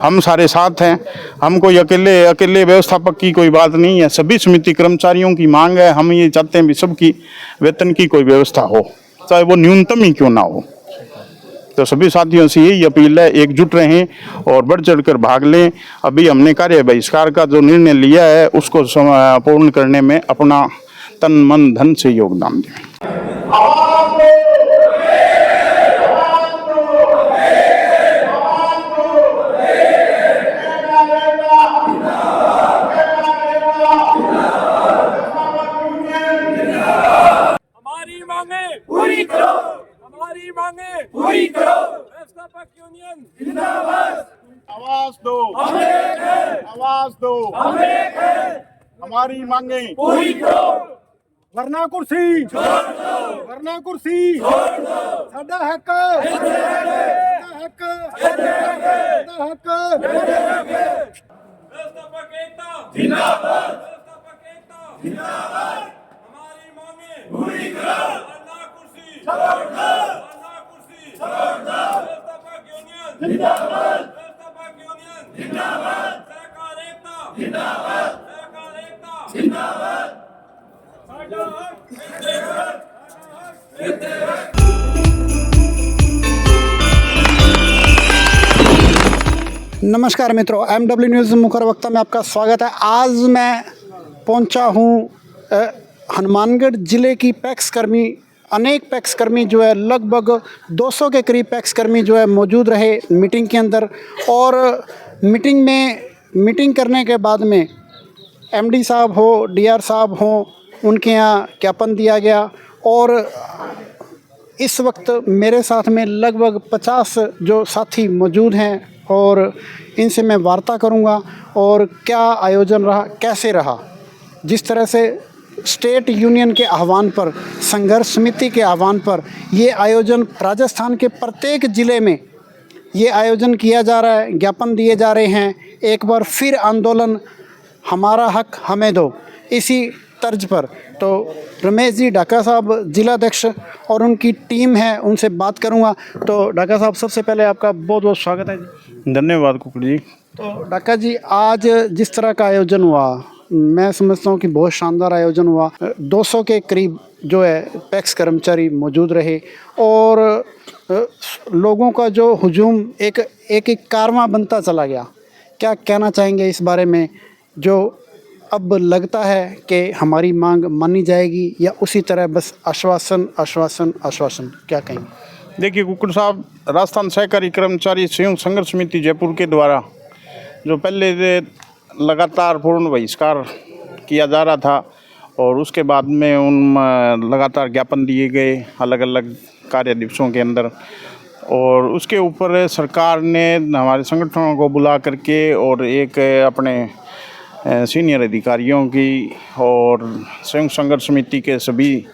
हम सारे साथ हैं। हम कोई अकेले व्यवस्थापक की कोई बात नहीं है, सभी समिति कर्मचारियों की मांग है। हम ये चाहते हैं भी सबकी वेतन की कोई व्यवस्था हो, चाहे वो न्यूनतम ही क्यों ना हो। तो सभी साथियों से यही अपील है, एकजुट रहें और बढ़ चढ़कर भाग लें। अभी हमने कार्य बहिष्कार का जो निर्णय लिया है उसको पूर्ण करने में अपना तन मन धन से योगदान दें। हमारी मांगे पूरी करो, हमारी मांगे पूरी करो। व्यवस्थापक यूनियन जिंदाबाद। आवाज दो, हम एक हैं, आवाज दो, हम एक हैं। हमारी मांगे पूरी करो, वरना कुर्सी छोड़ दो, वरना कुर्सी छोड़ दो। साडा हक, साडा हक, साडा हक। व्यवस्थापक एकता जिंदाबाद, व्यवस्थापक एकता जिंदाबाद। हमारी मांगे पूरी करो, वरना कुर्सी छोड़ दो, वरना कुर्सी छोड़ दो। व्यवस्थापक यूनियन जिंदाबाद, व्यवस्थापक यूनियन जिंदाबाद। सहकार एकता जिंदाबाद, सहकार एकता जिंदाबाद। साडा हक मिलते हैं, साडा हक मिलते हैं। नमस्कार मित्रों, MW न्यूज़ मुखर वक्ता में आपका स्वागत है। आज मैं पहुंचा हूं हनुमानगढ़ ज़िले की पैक्स कर्मी, अनेक पैक्स कर्मी जो है लगभग 200 के करीब पैक्स कर्मी जो है मौजूद रहे मीटिंग के अंदर। और मीटिंग करने के बाद में MD साहब हो, DR साहब हो, उनके यहाँ ज्ञापन दिया गया। और इस वक्त मेरे साथ में लगभग 50 जो साथी मौजूद हैं और इनसे मैं वार्ता करूंगा और क्या आयोजन रहा, कैसे रहा। जिस तरह से स्टेट यूनियन के आह्वान पर, संघर्ष समिति के आह्वान पर ये आयोजन राजस्थान के प्रत्येक ज़िले में ये आयोजन किया जा रहा है, ज्ञापन दिए जा रहे हैं। एक बार फिर आंदोलन हमारा हक हमें दो, इसी तर्ज पर। तो रमेश जी ढाका साहब जिलाध्यक्ष और उनकी टीम है, उनसे बात करूंगा। तो ढाका साहब, सबसे पहले आपका बहुत बहुत स्वागत है जी। धन्यवाद कुकड़ जी। तो ढाका जी, आज जिस तरह का आयोजन हुआ, मैं समझता हूँ कि बहुत शानदार आयोजन हुआ। 200 के करीब जो है पैक्स कर्मचारी मौजूद रहे और लोगों का जो हुजूम एक कारवां बनता चला गया। क्या कहना चाहेंगे इस बारे में, जो अब लगता है कि हमारी मांग मानी जाएगी या उसी तरह बस आश्वासन आश्वासन आश्वासन, क्या कहेंगे? देखिए कुकड़ साहब, राजस्थान सहकारी कर्मचारी संयुक्त संघर्ष समिति जयपुर के द्वारा जो पहले लगातार पूर्ण बहिष्कार किया जा रहा था और उसके बाद में उन लगातार ज्ञापन दिए गए अलग अलग कार्य दिवसों के अंदर, और उसके ऊपर सरकार ने हमारे संगठनों को बुला करके और एक अपने सीनियर अधिकारियों की और संयुक्त संघर्ष समिति के सभी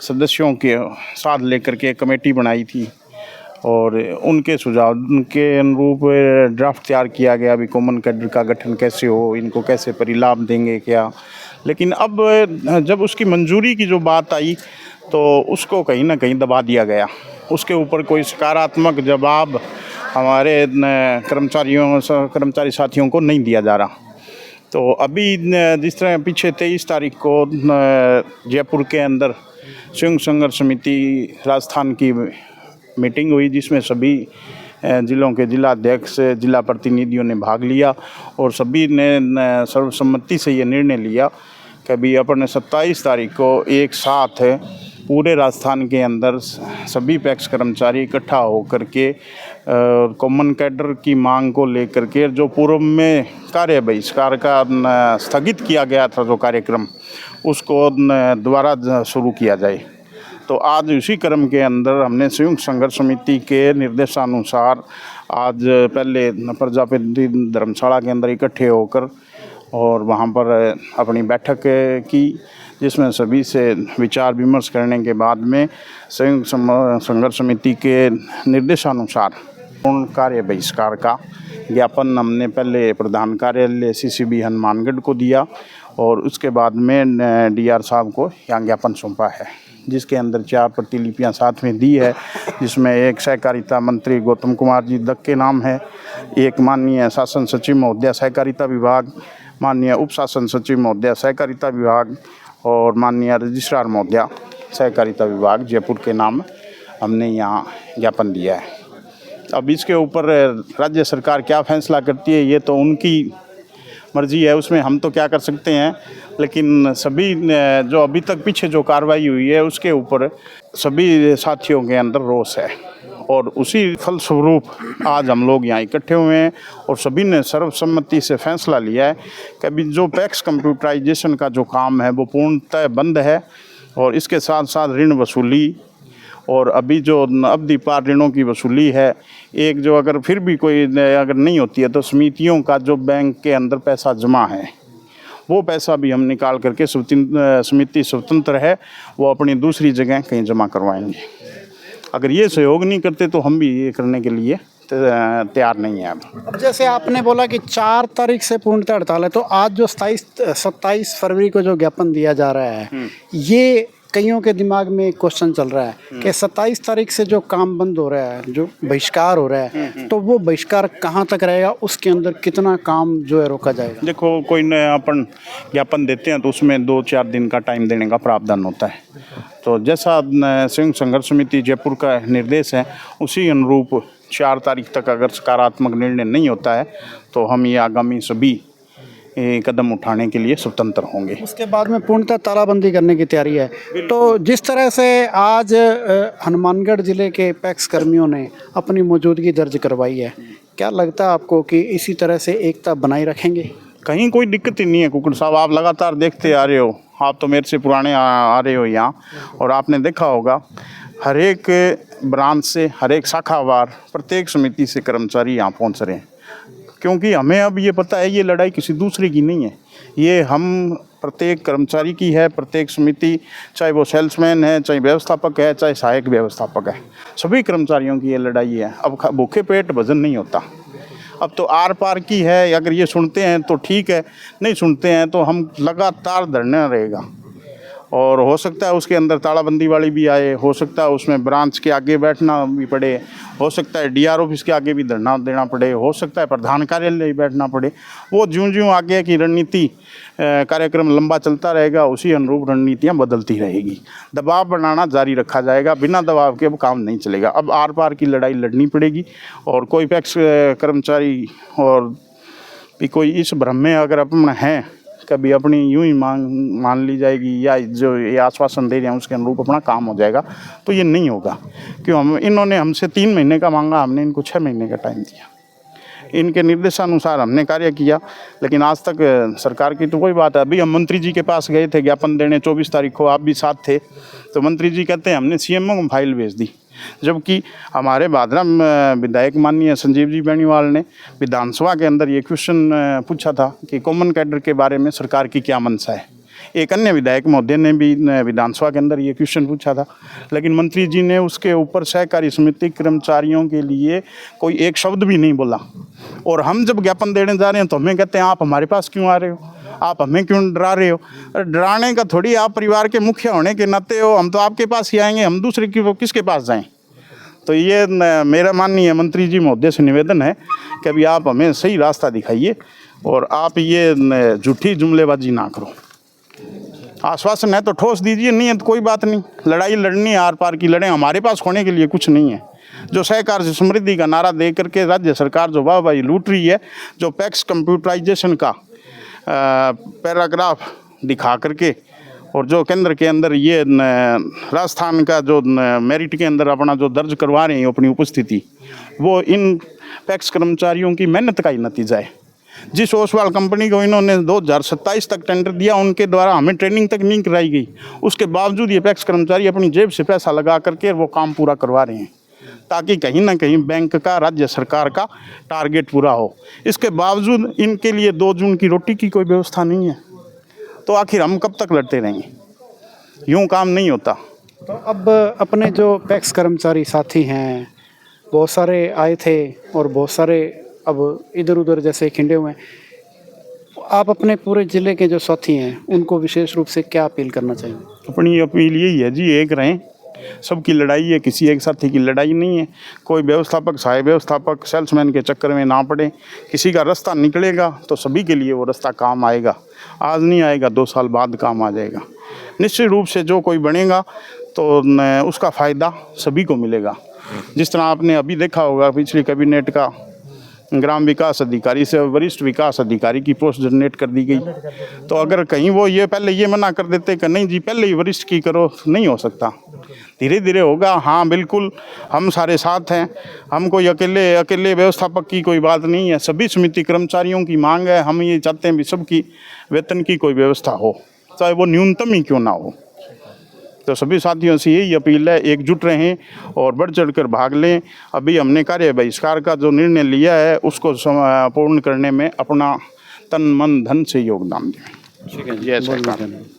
सदस्यों के साथ लेकर के एक कमेटी बनाई थी और उनके सुझाव के अनुरूप ड्राफ्ट तैयार किया गया। अभी कॉमन कैडर का गठन कैसे हो, इनको कैसे परिलाभ देंगे क्या। लेकिन अब जब उसकी मंजूरी की जो बात आई तो उसको कहीं ना कहीं दबा दिया गया। उसके ऊपर कोई सकारात्मक जवाब हमारे कर्मचारी साथियों को नहीं दिया जा रहा। तो अभी जिस तरह पीछे 23 तारीख को जयपुर के अंदर संयुक्त संघर्ष समिति राजस्थान की मीटिंग हुई, जिसमें सभी जिलों के जिलाध्यक्ष, जिला प्रतिनिधियों ने भाग लिया और सभी ने सर्वसम्मति से ये निर्णय लिया कि अभी अपने 27 तारीख को एक साथ पूरे राजस्थान के अंदर सभी पैक्स कर्मचारी इकट्ठा होकर के कॉमन कैडर की मांग को लेकर के जो पूर्व में कार्य बहिष्कार का स्थगित किया गया था जो कार्यक्रम, उसको दोबारा शुरू किया जाए। तो आज उसी क्रम के अंदर हमने संयुक्त संघर्ष समिति के निर्देशानुसार आज पहले प्रजापति धर्मशाला के अंदर इकट्ठे होकर और वहाँ पर अपनी बैठक की, जिसमें सभी से विचार विमर्श करने के बाद में संयुक्त संघर्ष समिति के निर्देशानुसार पूर्ण कार्य बहिष्कार का ज्ञापन हमने पहले प्रधान कार्यालय CCB हनुमानगढ़ को दिया और उसके बाद में DR साहब को यहाँ ज्ञापन सौंपा है। जिसके अंदर 4 प्रतिलिपियां साथ में दी है, जिसमें एक सहकारिता मंत्री गौतम कुमार जी दत्त के नाम है, एक माननीय शासन सचिव महोदया सहकारिता विभाग, माननीय उप शासन सचिव महोदया सहकारिता विभाग और माननीय रजिस्ट्रार महोदया सहकारिता विभाग जयपुर के नाम हमने यहाँ ज्ञापन दिया है। अब इसके ऊपर राज्य सरकार क्या फैसला करती है ये तो उनकी मर्जी है, उसमें हम तो क्या कर सकते हैं। लेकिन सभी जो अभी तक पीछे जो कार्रवाई हुई है उसके ऊपर सभी साथियों के अंदर रोष है और उसी फलस्वरूप आज हम लोग यहाँ इकट्ठे हुए हैं और सभी ने सर्वसम्मति से फैसला लिया है कि अभी जो पैक्स कंप्यूटराइजेशन का जो काम है वो पूर्णतः बंद है और इसके साथ साथ ऋण वसूली और अभी जो अवधि पार ऋणों की वसूली है, एक जो अगर फिर भी कोई अगर नहीं होती है तो समितियों का जो बैंक के अंदर पैसा जमा है वो पैसा भी हम निकाल करके समिति स्वतंत्र है, वो अपनी दूसरी जगह कहीं जमा करवाएंगे। अगर ये सहयोग नहीं करते तो हम भी ये करने के लिए तैयार नहीं है। अब जैसे आपने बोला कि 4 तारीख से पूर्णतः हड़ताल है, तो आज जो 27 फरवरी को जो ज्ञापन दिया जा रहा है, ये कईयों के दिमाग में क्वेश्चन चल रहा है कि 27 तारीख से जो काम बंद हो रहा है, जो बहिष्कार हो रहा है, तो वो बहिष्कार कहाँ तक रहेगा, उसके अंदर कितना काम जो है रोका जाएगा? देखो, कोई नया अपन ज्ञापन देते हैं तो उसमें 2-4 दिन का टाइम देने का प्रावधान होता है। तो जैसा संयुक्त संघर्ष समिति जयपुर का निर्देश है उसी अनुरूप 4 तारीख तक अगर सकारात्मक निर्णय नहीं होता है तो हम ये आगामी सभी कदम उठाने के लिए स्वतंत्र होंगे। उसके बाद में पूर्णतः तालाबंदी करने की तैयारी है। तो जिस तरह से आज हनुमानगढ़ जिले के पैक्स कर्मियों ने अपनी मौजूदगी दर्ज करवाई है, क्या लगता है आपको कि इसी तरह से एकता बनाए रखेंगे? कहीं कोई दिक्कत ही नहीं है कुकुड़ साहब, आप लगातार देखते आ रहे हो, आप तो मेरे से पुराने आ रहे हो यहाँ, और आपने देखा होगा हर एक ब्रांच से, हर एक शाखावार, प्रत्येक समिति से कर्मचारी यहाँ पहुँच रहे हैं, क्योंकि हमें अब ये पता है ये लड़ाई किसी दूसरे की नहीं है, ये हम प्रत्येक कर्मचारी की है। प्रत्येक समिति, चाहे वो सेल्समैन है, चाहे व्यवस्थापक है, चाहे सहायक व्यवस्थापक है, सभी कर्मचारियों की ये लड़ाई है। अब भूखे पेट भजन नहीं होता, अब तो आर पार की है। अगर ये सुनते हैं तो ठीक है, नहीं सुनते हैं तो हम लगातार धरना रहेगा और हो सकता है उसके अंदर तालाबंदी वाली भी आए, हो सकता है उसमें ब्रांच के आगे बैठना भी पड़े, हो सकता है डीआर ऑफिस के आगे भी धरना देना पड़े, हो सकता है प्रधान कार्यालय बैठना पड़े। वो ज्यों-ज्यों आगे की रणनीति कार्यक्रम लंबा चलता रहेगा उसी अनुरूप रणनीतियाँ बदलती रहेगी। दबाव बनाना जारी रखा जाएगा, बिना दबाव के अब काम नहीं चलेगा। अब आर पार की लड़ाई लड़नी पड़ेगी और कोई पैक्स कर्मचारी और भी कोई इस भ्रम में अगर अपना है कभी अपनी यूं ही मान ली जाएगी या जो ये आश्वासन दे रहे हैं उसके अनुरूप अपना काम हो जाएगा, तो ये नहीं होगा। क्यों, इन्होंने हमसे 3 महीने का मांगा, हमने इनको 6 महीने का टाइम दिया, इनके निर्देशानुसार हमने कार्य किया, लेकिन आज तक सरकार की तो कोई बात है। अभी हम मंत्री जी के पास गए थे ज्ञापन देने, 24 तारीख को, आप भी साथ थे, तो मंत्री जी कहते हैं हमने सीएमओ को फाइल भेज दी, जबकि हमारे भादरा विधायक माननीय संजीव जी बेनीवाल ने विधानसभा के अंदर ये क्वेश्चन पूछा था कि कॉमन कैडर के बारे में सरकार की क्या मंशा है। एक अन्य विधायक महोदय ने भी विधानसभा के अंदर ये क्वेश्चन पूछा था, लेकिन मंत्री जी ने उसके ऊपर सहकारी समिति कर्मचारियों के लिए कोई एक शब्द भी नहीं बोला। और हम जब ज्ञापन देने जा रहे हैं तो हमें कहते हैं आप हमारे पास क्यों आ रहे हो, आप हमें क्यों डरा रहे हो। डराने का थोड़ी, आप परिवार के मुखिया होने के नाते हो, हम तो आपके पास ही आएंगे, हम दूसरे की किसके पास जाएं। तो ये मेरा माननीय मंत्री जी महोदय से निवेदन है कि अभी आप हमें सही रास्ता दिखाइए और आप ये झूठी जुमलेबाजी ना करो। आश्वासन है तो ठोस दीजिए, नहीं है तो कोई बात नहीं, लड़ाई लड़नी है, आर पार की लड़ें, हमारे पास खोने के लिए कुछ नहीं है। जो सहकार से समृद्धि का नारा दे करके राज्य सरकार जो वाहवाही लूट रही है, जो पैक्स कंप्यूटराइजेशन का पैराग्राफ दिखा करके और जो केंद्र के अंदर ये राजस्थान का जो मेरिट के अंदर अपना जो दर्ज करवा रहे हैं अपनी उपस्थिति, वो इन पैक्स कर्मचारियों की मेहनत का ही नतीजा है। जिस ओसवाल कंपनी को इन्होंने 2027 तक टेंडर दिया, उनके द्वारा हमें ट्रेनिंग तक नहीं कराई गई, उसके बावजूद ये पैक्स कर्मचारी अपनी जेब से पैसा लगा करके वो काम पूरा करवा रहे हैं, ताकि कहीं ना कहीं बैंक का, राज्य सरकार का टारगेट पूरा हो। इसके बावजूद इनके लिए 2 जून की रोटी की कोई व्यवस्था नहीं है, तो आखिर हम कब तक लड़ते रहेंगे। यूँ काम नहीं होता। तो अब अपने जो पैक्स कर्मचारी साथी हैं, बहुत सारे आए थे और बहुत सारे अब इधर उधर जैसे खिंडे हुए हैं, आप अपने पूरे ज़िले के जो साथी हैं उनको विशेष रूप से क्या अपील करना चाहिए? अपनी अपील यही है जी, एक रहें। सबकी लड़ाई है, किसी एक साथी की लड़ाई नहीं है। कोई व्यवस्थापक सहायक व्यवस्थापक सेल्समैन के चक्कर में ना पड़े। किसी का रास्ता निकलेगा तो सभी के लिए वो रास्ता काम आएगा। आज नहीं आएगा, 2 साल बाद काम आ जाएगा। निश्चित रूप से जो कोई बनेगा तो उसका फ़ायदा सभी को मिलेगा। जिस तरह आपने अभी देखा होगा, पिछली कैबिनेट का ग्राम विकास अधिकारी से वरिष्ठ विकास अधिकारी की पोस्ट जनरेट कर दी गई। तो अगर कहीं वो ये पहले ये मना कर देते कि नहीं जी पहले ही वरिष्ठ की करो, नहीं हो सकता। धीरे धीरे होगा। हाँ बिल्कुल, हम सारे साथ हैं। हम कोई अकेले व्यवस्थापक की कोई बात नहीं है। सभी समिति कर्मचारियों की मांग है। हम ये चाहते हैं भी सबकी वेतन की कोई व्यवस्था हो, चाहे वो न्यूनतम ही क्यों ना हो। तो सभी साथियों से यही अपील है, एकजुट रहें और बढ़ चढ़कर भाग लें। अभी हमने कार्य बहिष्कार का जो निर्णय लिया है उसको पूर्ण करने में अपना तन मन धन से योगदान दें। ठीक है, जय बहुत बहुत सरकार। धन्यवाद।